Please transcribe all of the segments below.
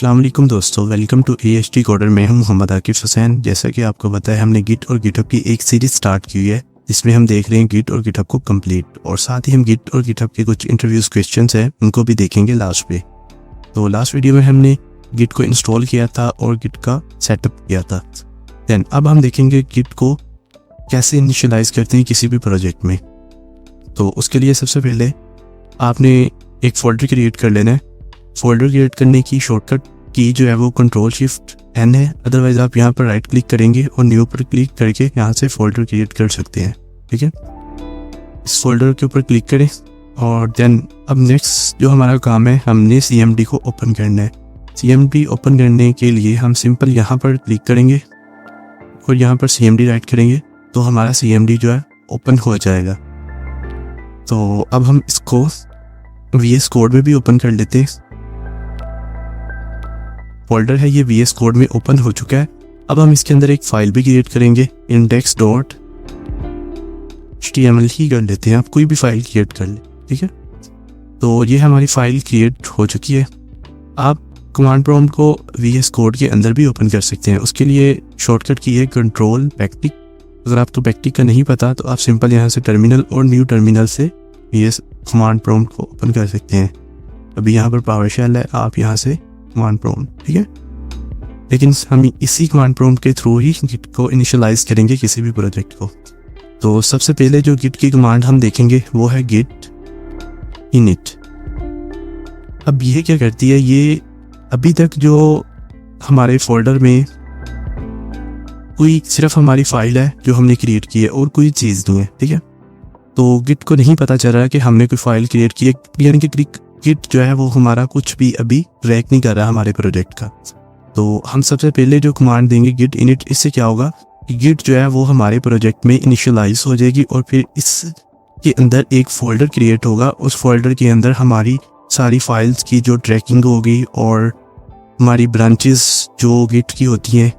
अस्सलाम वालेकुम दोस्तों, वेलकम टू AHT कोडर। मैं हूं मोहम्मद आकिफ हुसैन। जैसा कि आपको पता है, हमने गिट और गिटहब की एक सीरीज स्टार्ट की है जिसमें हम देख रहे हैं गिट और गिटहब को कंप्लीट, और साथ ही हम गिट और गिटहब के कुछ इंटरव्यूज क्वेश्चंस हैं उनको भी देखेंगे लास्ट पे। तो लास्ट वीडियो में हमने गिट को इंस्टॉल किया था और गिट का सेटअप किया था। देन अब हम देखेंगे गिट को कैसे इनिशियलाइज करते हैं किसी भी प्रोजेक्ट में। तो उसके लिए सबसे पहले आपने एक फोल्डर क्रिएट कर लेना है। फोल्डर क्रिएट करने की शॉर्टकट की जो है वो Ctrl+Shift+N है। अदरवाइज आप यहाँ पर राइट क्लिक करेंगे और न्यू पर क्लिक करके यहाँ से फोल्डर क्रिएट कर सकते हैं। ठीक है, इस फोल्डर के ऊपर क्लिक करें और देन अब नेक्स्ट जो हमारा काम है, हमने CMD को ओपन करना है। CMD ओपन करने के लिए हम सिंपल यहाँ पर क्लिक करेंगे और यहाँ पर CMD राइट करेंगे तो हमारा CMD जो है ओपन हो जाएगा। तो अब हम इसको VS कोड में भी ओपन कर लेते हैं। फोल्डर है ये VS कोड में ओपन हो चुका है। अब हम इसके अंदर एक फाइल भी क्रिएट करेंगे, index.html ही कर लेते हैं। आप कोई भी फाइल क्रिएट कर ले, ठीक है। तो ये हमारी फाइल क्रिएट हो चुकी है। आप कमांड प्रॉम्प्ट को VS कोड के अंदर भी ओपन कर सकते हैं। उसके लिए शॉर्टकट की है कंट्रोल बैकटिक। अगर आपको बैकटिक का नहीं पता तो आप सिंपल यहाँ से टर्मिनल और न्यू टर्मिनल से VS कमांड प्रॉम्प्ट को ओपन कर सकते हैं। अभी यहाँ पर पावरशेल है, आप यहाँ से कमांड प्रॉम्प्ट, ठीक है। लेकिन हम इसी कमांड प्रॉम्प्ट के थ्रू ही गिट को इनिशियलाइज करेंगे किसी भी प्रोजेक्ट को। तो सबसे पहले जो गिट की कमांड हम देखेंगे वो है git init। अब ये क्या करती है, ये अभी तक जो हमारे फोल्डर में कोई सिर्फ हमारी फाइल है जो हमने क्रिएट की है और कोई चीज़ नहीं है, ठीक है। तो गिट को नहीं पता चल रहा है कि हमने कोई फाइल क्रिएट की है, यानी कि गिट जो है वो हमारा कुछ भी अभी ट्रैक नहीं कर रहा हमारे प्रोजेक्ट का। तो हम सबसे पहले जो कमांड देंगे git init, इससे क्या होगा कि गिट जो है वो हमारे प्रोजेक्ट में इनिशियलाइज हो जाएगी और फिर इसके अंदर एक फोल्डर क्रिएट होगा। उस फोल्डर के अंदर हमारी सारी फाइल्स की जो ट्रैकिंग होगी और हमारी ब्रांचेस जो गिट की होती हैं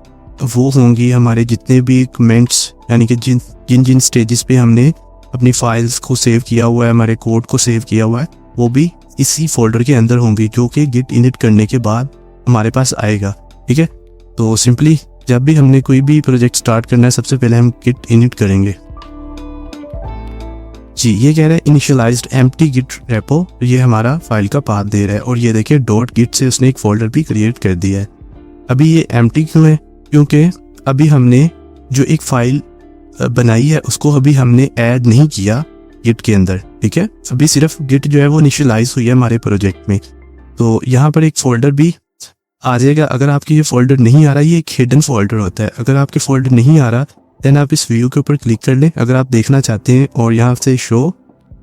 वो होंगी। हमारे जितने भी कमेंट्स, यानी कि जिन जिन स्टेजेस पे हमने अपनी फाइल्स को सेव किया हुआ है, हमारे कोड को सेव किया हुआ है, वो भी इसी फोल्डर के अंदर होंगी, जो कि गिट इनिट करने के बाद हमारे पास आएगा, ठीक है। तो सिंपली जब भी हमने कोई भी प्रोजेक्ट स्टार्ट करना है, सबसे पहले हम गिट इनिट करेंगे। जी, ये कह रहा है इनिशियलाइज्ड एम्प्टी गिट रेपो, ये हमारा फाइल का पाथ दे रहा है। और ये देखिए .git से उसने एक फोल्डर भी क्रिएट कर दिया है। अभी ये एम्प्टी क्यों है? क्योंकि अभी हमने जो एक फाइल बनाई है उसको अभी हमने ऐड नहीं किया गिट के अंदर, ठीक है। अभी सिर्फ गिट जो है वो इनिशियलाइज हुई है हमारे प्रोजेक्ट में। तो यहाँ पर एक फोल्डर भी आ जाएगा। अगर आपके ये फोल्डर नहीं आ रहा, ये एक हिडन फोल्डर होता है। अगर आपके फोल्डर नहीं आ रहा देन आप इस व्यू के ऊपर क्लिक कर लें अगर आप देखना चाहते हैं, और यहाँ से शो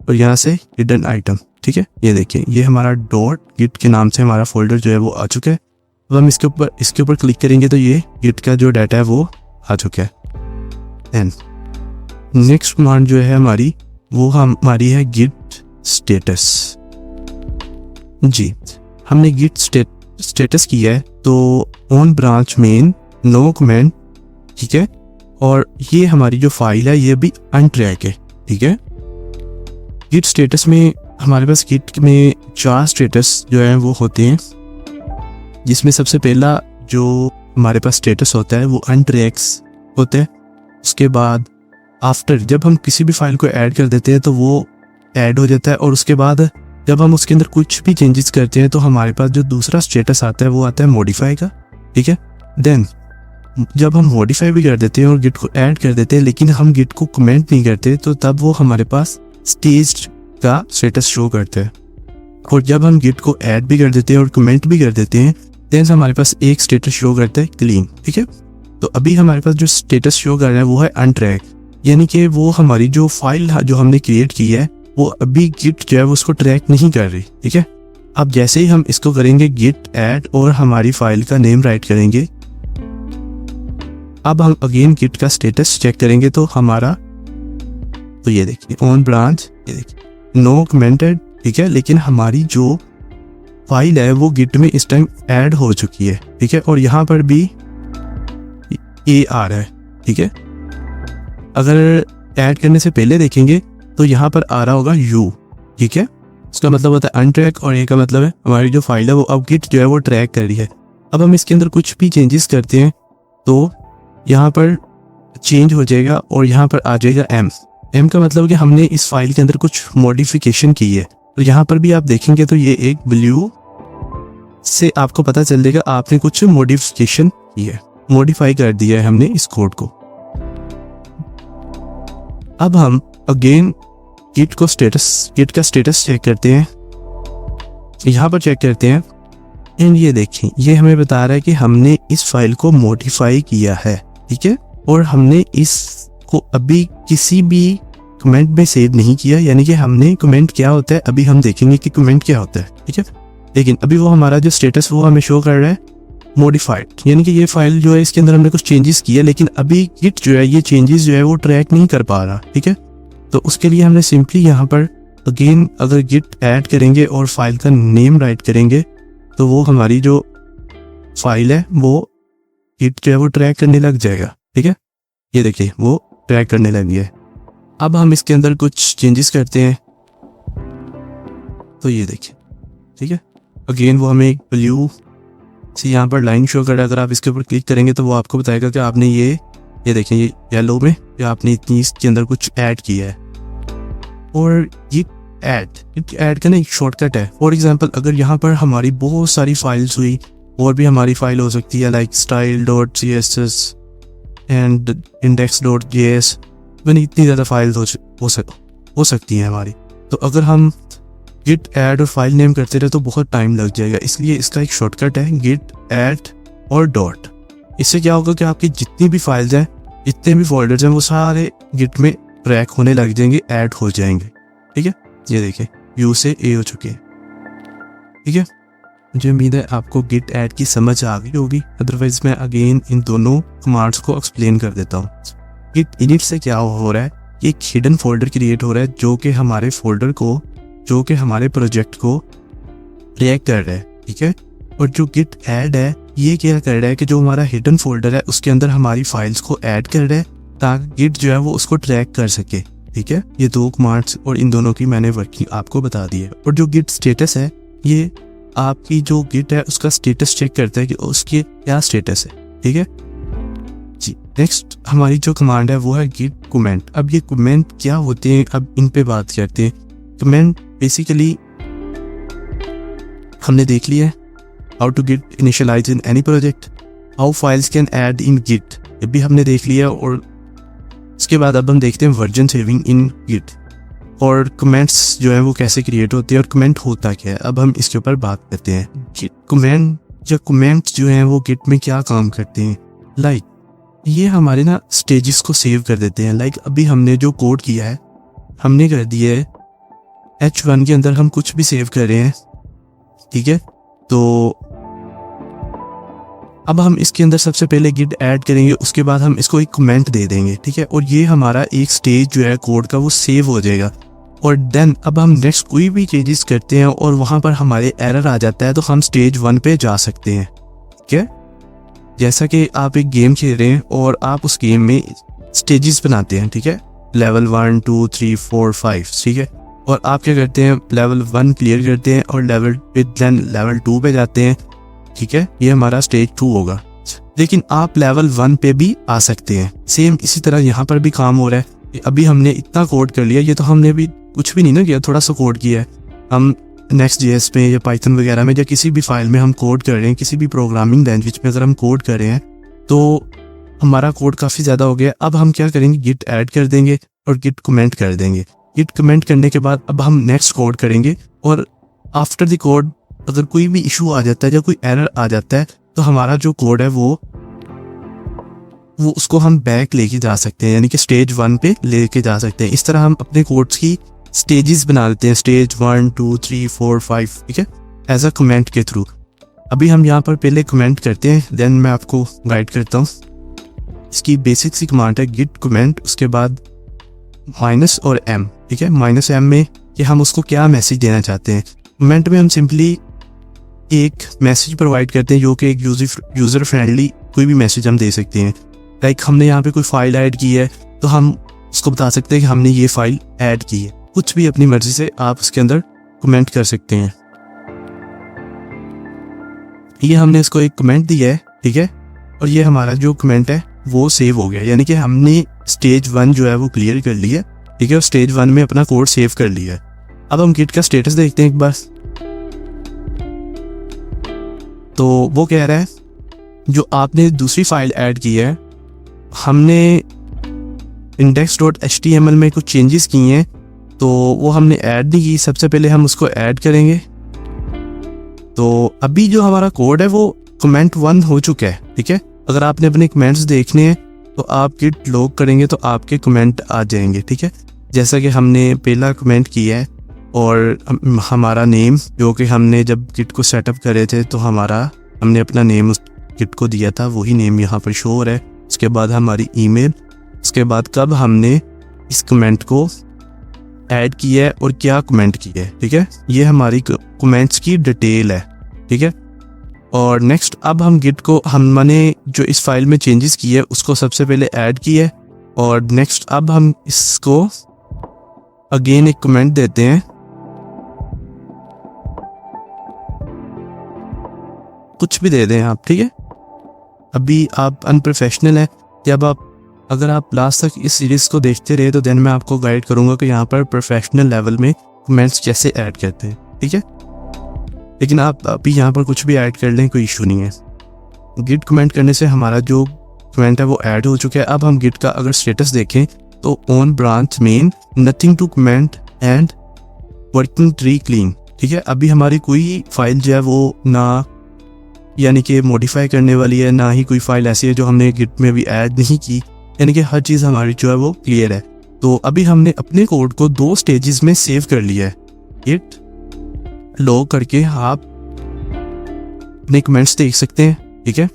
और यहाँ से हिडन आइटम, ठीक है। ये देखिए, ये हमारा .git के नाम से हमारा फोल्डर जो है वो आ चुका है। अब हम इसके ऊपर क्लिक करेंगे तो ये गिट का जो डाटा है वो आ चुका है। एंड नेक्स्ट कमांड जो है हमारी वो हमारी है git status। जी, हमने git status किया है तो on branch main no comment, ठीक है। और ये हमारी जो फाइल है ये भी अनट्रैक है, ठीक है। git status में हमारे पास गिट में 4 स्टेटस जो है वो होते हैं, जिसमें सबसे पहला जो हमारे पास स्टेटस होता है वो अनट्रैक्स होता है। उसके बाद आफ्टर, जब हम किसी भी फाइल को ऐड कर देते हैं तो वो ऐड हो जाता है, और उसके बाद जब हम उसके अंदर कुछ भी चेंजेस करते हैं तो हमारे पास जो दूसरा स्टेटस आता है वो आता है मॉडिफाई का, ठीक है। देन जब हम मॉडिफाई भी कर देते हैं और गिट को ऐड कर देते हैं लेकिन हम गिट को कमेंट नहीं करते तो तब वो हमारे पास स्टेज्ड का स्टेटस शो करता है। और जब हम गिट को ऐड भी कर देते हैं और कमेंट भी कर देते हैं देन हमारे पास एक स्टेटस शो करता है क्लीन, ठीक है। तो अभी हमारे पास जो स्टेटस शो कर रहा है वो है अनट्रैक, यानी कि वो हमारी जो फाइल जो हमने क्रिएट की है वो अभी गिट जो है वो उसको ट्रैक नहीं कर रही, ठीक है। अब जैसे ही हम इसको करेंगे गिट ऐड और हमारी फाइल का नेम राइट करेंगे, अब हम अगेन गिट का स्टेटस चेक करेंगे तो हमारा, तो ये देखिए ऑन ब्रांच, ये देखिए नो कमेंटेड, ठीक है। लेकिन हमारी जो फाइल है वो गिट में इस टाइम ऐड हो चुकी है, ठीक है। और यहाँ पर भी ये आ रहा है, ठीक है। अगर ऐड करने से पहले देखेंगे तो यहाँ पर आ रहा होगा यू, ठीक है। इसका मतलब होता है अनट्रैक और ए का मतलब है हमारी जो फाइल है वो अब गिट जो है वो ट्रैक कर रही है। अब हम इसके अंदर कुछ भी चेंजेस करते हैं तो यहाँ पर चेंज हो जाएगा और यहाँ पर आ जाएगा एम का मतलब कि हमने इस फाइल के अंदर कुछ मॉडिफिकेशन की है। तो यहाँ पर भी आप देखेंगे तो ये एक ब्लू से आपको पता चल जाएगा आपने कुछ मॉडिफिकेशन की है, मॉडिफाई कर दिया है हमने इस कोड को। अब हम अगेन गिट का स्टेटस चेक करते हैं, यहाँ पर चेक करते हैं एंड ये देखें ये हमें बता रहा है कि हमने इस फाइल को मॉडिफाई किया है, ठीक है, और हमने इसको अभी किसी भी कमेंट में सेव नहीं किया, यानी कि हमने कमेंट क्या होता है अभी हम देखेंगे कि कमेंट क्या होता है, ठीक है। लेकिन अभी वो हमारा जो स्टेटस वो हमें शो कर रहा है मॉडिफाइड, यानी कि ये फाइल जो है इसके अंदर हमने कुछ चेंजेस किए, लेकिन अभी गिट जो है ये चेंजेस जो है वो ट्रैक नहीं कर पा रहा, ठीक है। तो उसके लिए हमने सिंपली यहाँ पर अगेन अगर गिट ऐड करेंगे और फाइल का नेम राइट करेंगे तो वो हमारी जो फाइल है वो गिट जो है वो ट्रैक करने लग जाएगा, ठीक है। ये देखिए वो ट्रैक करने लग गया है। अब हम इसके अंदर कुछ चेंजेस करते हैं तो ये देखिए, ठीक है, अगेन वो हमें एक ब्लू से यहाँ पर लाइन शो कर रहा है। अगर आप इसके ऊपर क्लिक करेंगे तो वो आपको बताएगा कि आपने ये देखें ये येलो में या आपने इतनी इसके अंदर कुछ ऐड किया है। और ये ऐड का ना एक शॉर्टकट है। फॉर एग्जांपल अगर यहाँ पर हमारी बहुत सारी फाइल्स हुई, और भी हमारी फाइल हो सकती है लाइक style.css एंड index.js, मैंने इतनी ज़्यादा फाइल्स हो सकती हैं हमारी। तो अगर हम गिट ऐड और फाइल नेम करते रहे तो बहुत टाइम लग जाएगा, इसलिए इसका एक शॉर्टकट है गिट ऐड और डॉट। इससे क्या होगा कि आपकी जितनी भी फाइल्स हैं, जितने भी फोल्डर्स हैं, वो सारे गिट में ट्रैक होने लग जाएंगे, ऐड हो जाएंगे, ठीक है। ये देखिए यू से ए हो चुके हैं, ठीक है। मुझे उम्मीद है आपको गिट ऐड की समझ आ गई होगी, अदरवाइज मैं अगेन इन दोनों कमांड्स को एक्सप्लेन कर देता हूँ। गिट इनिट से क्या हो रहा है, एक हिडन फोल्डर क्रिएट हो रहा है जो कि हमारे फोल्डर को, जो कि हमारे प्रोजेक्ट को ट्रैक कर रहा है, ठीक है। और जो गिट ऐड है ये क्या कर रहा है कि जो हमारा हिडन फोल्डर है उसके अंदर हमारी फाइल्स को ऐड कर रहा है ताकि गिट जो है वो उसको ट्रैक कर सके, ठीक है। ये दो कमांड्स और इन दोनों की मैंने वर्किंग आपको बता दी है। और जो गिट स्टेटस है ये आपकी जो गिट है उसका स्टेटस चेक करता है कि उसके क्या स्टेटस है, ठीक है जी। नेक्स्ट हमारी जो कमांड है वो है गिट कमेंट। अब ये कमेंट क्या होते हैं, अब इन पे बात करते हैं। कमेंट बेसिकली हमने देख लिया है how to git initialise in any project, how files can add in git, ये भी हमने देख लिया। और इसके बाद अब हम देखते हैं वर्जन सेविंग इन गिट और कमेंट्स जो है वो कैसे क्रिएट होते हैं और कमेंट होता क्या है। अब हम इसके ऊपर बात करते हैं। गिट कमेंट या कमेंट्स जो हैं वो गिट में क्या काम करते हैं, लाइक ये हमारे ना स्टेजेस को सेव कर देते हैं। लाइक अभी हमने जो कोड किया है हमने कर दिया है H1 के अंदर, हम कुछ भी सेव कर रहे हैं, ठीक है। तो अब हम इसके अंदर सबसे पहले गिट ऐड करेंगे, उसके बाद हम इसको एक कमेंट दे देंगे, ठीक है। और ये हमारा एक स्टेज जो है कोड का वो सेव हो जाएगा। और देन अब हम नेक्स्ट कोई भी चेंजेस करते हैं और वहाँ पर हमारे एरर आ जाता है तो हम स्टेज 1 पे जा सकते हैं, ठीक है। जैसा कि आप एक गेम खेल रहे हैं और आप उस गेम में स्टेजेस बनाते हैं, ठीक है, लेवल 1 2 3 4 5, ठीक है। और आप क्या करते हैं, लेवल 1 क्लियर करते हैं और लेवल 2 पे जाते हैं, ठीक है। ये हमारा स्टेज 2 होगा। लेकिन आप लेवल 1 पे भी आ सकते हैं। सेम इसी तरह यहाँ पर भी काम हो रहा है। अभी हमने इतना कोड कर लिया, ये तो हमने भी कुछ भी नहीं ना किया, थोड़ा सा कोड किया है। हम Next.js में या पाइथन वगैरह में या किसी भी फाइल में हम कोड कर रहे हैं, किसी भी प्रोग्रामिंग लैंग्वेज में अगर हम कोड कर रहे हैं तो हमारा कोड काफ़ी ज़्यादा हो गया। अब हम क्या करेंगे, गिट ऐड कर देंगे और गिट कमेंट कर देंगे। गिट कमेंट करने के बाद अब हम नेक्स्ट कोड करेंगे और आफ्टर द कोड अगर कोई भी इशू आ जाता है या कोई एरर आ जाता है तो हमारा जो कोड है वो उसको हम बैक लेके जा सकते हैं, यानी कि स्टेज 1 पे लेके जा सकते हैं। इस तरह हम अपने कोड्स की स्टेजेस बना लेते हैं, स्टेज 1 2 3 4 5, ठीक है, एज अ कमेंट के थ्रू। अभी हम यहाँ पर पहले कमेंट करते हैं, देन मैं आपको गाइड करता हूँ। इसकी बेसिक सी कमांड है गिट कमेंट, उसके बाद माइनस और m, ठीक है। माइनस m में कि हम उसको क्या मैसेज देना चाहते हैं। कमेंट में हम सिंपली एक मैसेज प्रोवाइड करते हैं जो कि एक यूज़र फ्रेंडली कोई भी मैसेज हम दे सकते हैं। लाइक हमने यहाँ पे कोई फाइल ऐड की है तो हम उसको बता सकते हैं कि हमने ये फाइल ऐड की है। कुछ भी अपनी मर्जी से आप उसके अंदर कमेंट कर सकते हैं। ये हमने इसको एक कमेंट दिया है, ठीक है, और ये हमारा जो कमेंट है वो सेव हो गया, यानी कि हमने स्टेज 1 जो है वो क्लियर कर लिया, ठीक है, और स्टेज 1 में अपना कोड सेव कर लिया है। अब हम गिट का स्टेटस देखते हैं एक बार। तो वो कह रहा है जो आपने दूसरी फाइल ऐड की है, हमने index.html में कुछ चेंजेस किए हैं, तो वो हमने ऐड नहीं की, सबसे पहले हम उसको ऐड करेंगे। तो अभी जो हमारा कोड है वो कमेंट 1 हो चुका है, ठीक है। अगर आपने अपने कमेंट्स देखने हैं तो आप गिट लॉग करेंगे तो आपके कमेंट आ जाएंगे, ठीक है। जैसा कि हमने पहला कमेंट किया है और हमारा नेम जो कि हमने जब गिट को सेटअप करे थे तो हमने अपना नेम उस गिट को दिया था, वही नेम यहाँ पर शो हो रहा है। उसके बाद हमारी ईमेल, उसके बाद कब हमने इस कमेंट को ऐड किया है और क्या कमेंट किया है, ठीक है। ये हमारी कमेंट्स की डिटेल है, ठीक है। और नेक्स्ट अब हम गिट को हमने जो इस फाइल में चेंजेस किए है उसको सबसे पहले ऐड किया है, और नेक्स्ट अब हम इसको अगेन एक कमेंट देते हैं, कुछ भी दे दें आप, ठीक है। अभी आप अनप्रोफेशनल है, जब अगर आप लास्ट तक इस सीरीज को देखते रहे तो देन मैं आपको गाइड करूंगा कि यहाँ पर प्रोफेशनल लेवल में कमेंट्स कैसे ऐड करते हैं, ठीक है। लेकिन आप अभी यहाँ पर कुछ भी ऐड कर लें, कोई इशू नहीं है। गिट कमेंट करने से हमारा जो कमेंट है वो ऐड हो चुका है। अब हम गिट का अगर स्टेटस देखें तो on branch main, nothing to comment and working tree clean, ठीक है। अभी हमारी कोई फाइल जो है वो ना यानी कि मॉडिफाई करने वाली है, ना ही कोई फाइल ऐसी है जो हमने गिट में भी ऐड नहीं की, यानी कि हर चीज़ हमारी जो है वो क्लियर है। तो अभी हमने अपने कोड को 2 स्टेजेस में सेव कर लिया है। गिट लॉग करके आप अपने कमेंट्स देख सकते हैं, ठीक है।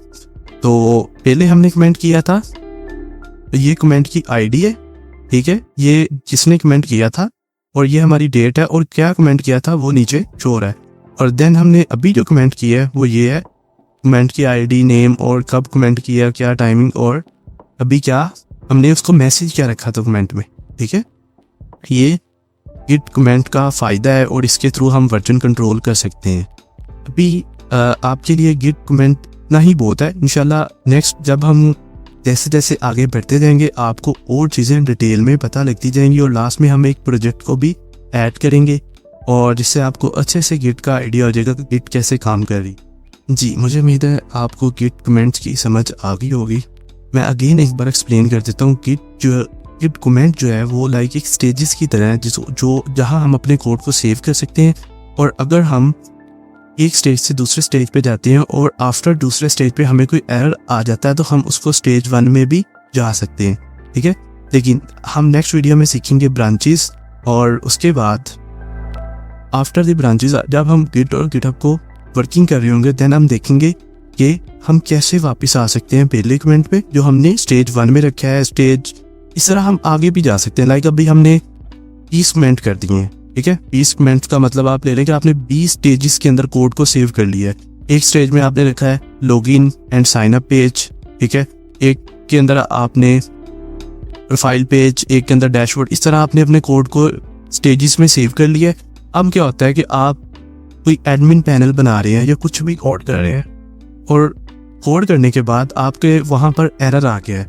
तो पहले हमने कमेंट किया था, ये कमेंट की आईडी है, ठीक है, ये जिसने कमेंट किया था, और ये हमारी डेट है, और क्या कमेंट किया था वो नीचे शो हो रहा है। और देन हमने अभी जो कमेंट किया है वो ये है, कमेंट की आईडी, नेम और कब कमेंट किया, क्या टाइमिंग, और अभी क्या हमने उसको मैसेज क्या रखा था कमेंट में, ठीक है। ये गिट कमेंट का फ़ायदा है और इसके थ्रू हम वर्जन कंट्रोल कर सकते हैं। अभी आपके लिए गिट कमेंट ना ही बहुत है, इंशाल्लाह नेक्स्ट जब हम जैसे जैसे आगे बढ़ते जाएंगे आपको और चीज़ें डिटेल में पता लगती जाएंगी, और लास्ट में हम एक प्रोजेक्ट को भी ऐड करेंगे और जिससे आपको अच्छे से गिट का आइडिया हो जाएगा कि गिट कैसे काम कर रही। जी, मुझे उम्मीद है आपको गिट कमेंट्स की समझ आ गई होगी। मैं अगेन एक बार एक्सप्लेन कर देता हूँ। गिट कमेंट जो है वो लाइक एक स्टेजेस की तरह है जो जहाँ हम अपने कोड को सेव कर सकते हैं, और अगर हम एक स्टेज से दूसरे स्टेज पे जाते हैं और आफ्टर दूसरे स्टेज पे हमें कोई एरर आ जाता है तो हम उसको स्टेज 1 में भी जा सकते हैं, ठीक है। लेकिन हम नेक्स्ट वीडियो में सीखेंगे ब्रांचेस, और उसके बाद आफ्टर द ब्रांचेस जब हम गिट और गिटहब को वर्किंग कर रहे होंगे देन हम देखेंगे कि हम कैसे वापस आ सकते हैं पहले कमेंट पे जो हमने स्टेज 1 में रखा है। स्टेज इस तरह हम आगे भी जा सकते हैं। लाइक अभी हमने 20 कमेंट कर दिए हैं, ठीक है। 20 कमेंट्स का मतलब आप ले लें कि आपने 20 स्टेजेस के अंदर कोड को सेव कर लिया है। एक स्टेज में आपने रखा है login and sign up page, ठीक है। एक के अंदर आपने प्रोफाइल पेज, एक के अंदर डैशबोर्ड। इस तरह आपने अपने कोड को स्टेजेस में सेव कर लिया है। अब क्या होता है कि आप कोई एडमिन पैनल बना रहे हैं या कुछ भी कोड कर रहे हैं, और कोड करने के बाद आपके वहाँ पर एरर आ गया है,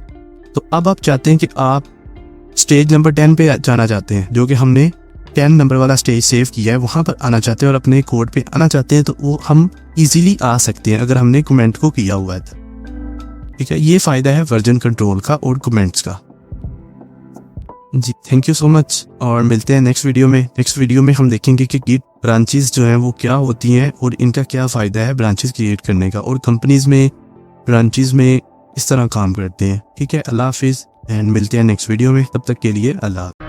तो अब आप चाहते हैं कि आप स्टेज नंबर 10 पे जाना चाहते हैं, जो कि हमने 10 नंबर वाला स्टेज सेव किया है, वहाँ पर आना चाहते हैं और अपने कोड पे आना चाहते हैं, तो वो हम इजीली आ सकते हैं अगर हमने कमेंट को किया हुआ है, ठीक है। ये फ़ायदा है वर्जन कंट्रोल का और कमेंट्स का। जी, थैंक यू सो मच, और मिलते हैं नेक्स्ट वीडियो में। नेक्स्ट वीडियो में हम देखेंगे कि गिट ब्रांचेस जो हैं वो क्या होती हैं और इनका क्या फ़ायदा है ब्रांचेस क्रिएट करने का, और कंपनीज में ब्रांचेस में इस तरह काम करते हैं, ठीक है। अल्लाह हाफिज़, एंड मिलते हैं नेक्स्ट वीडियो में। तब तक के लिए अल्लाह।